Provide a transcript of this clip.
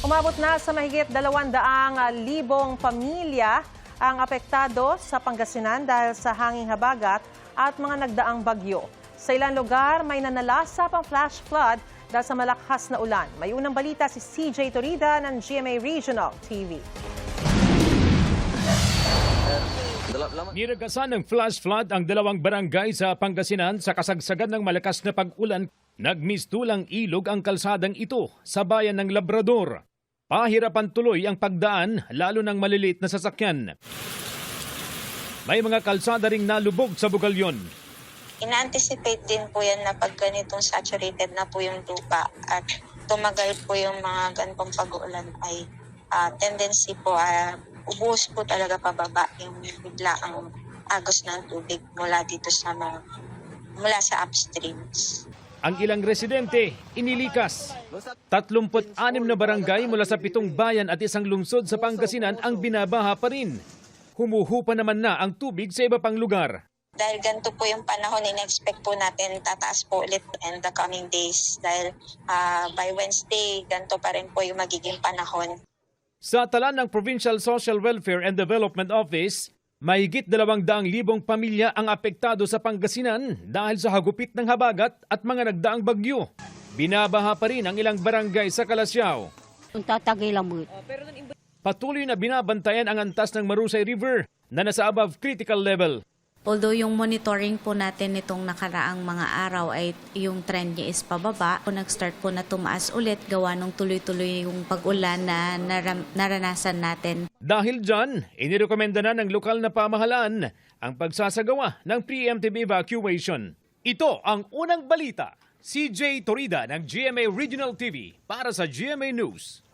Umabot na sa mahigit 200,000 pamilya ang apektado sa Pangasinan dahil sa hanging habagat at mga nagdaang bagyo. Sa ilang lugar, may nanalasa pang flash flood dahil sa malakas na ulan. May unang balita si CJ Torida ng GMA Regional TV. Niragasan ng flash flood ang dalawang barangay sa Pangasinan sa kasagsagan ng malakas na pag-ulan. Nagmistulang ilog ang kalsadang ito sa bayan ng Labrador. Pahirapan tuloy ang pagdaan lalo ng maliliit na sasakyan. May mga kalsada ring nalubog sa Bugalyon. Ina-anticipate din po yan na pag ganitong saturated na po yung lupa at tumagal po yung mga ganitong pag-uulan ay tendency po ubuhos po talaga pababa yung bigla ang agos ng tubig mula dito mula sa upstreams. Ang ilang residente inilikas. 36 na barangay mula sa 7 bayan at isang lungsod sa Pangasinan ang binabaha pa rin. Humuhupa naman na ang tubig sa iba pang lugar. Dahil ganito po yung panahon, in-expect po natin tataas po ulit in the coming days. Dahil by Wednesday, ganito pa rin po yung magiging panahon. Sa tala ng Provincial Social Welfare and Development Office, mahigit 200,000 pamilya ang apektado sa Pangasinan dahil sa hagupit ng habagat at mga nagdaang bagyo. Binabaha pa rin ang ilang barangay sa Calasiao. Patuloy na binabantayan ang antas ng Marusay River na nasa above critical level. Although yung monitoring po natin nitong nakaraang mga araw ay yung trend niya is pababa, nag-start po na tumaas ulit gawa ng tuloy-tuloy yung pag-ulan na naranasan natin. Dahil dyan, inirekomenda na ng lokal na pamahalaan ang pagsasagawa ng preemptive evacuation. Ito ang unang balita. CJ Torida ng GMA Regional TV para sa GMA News.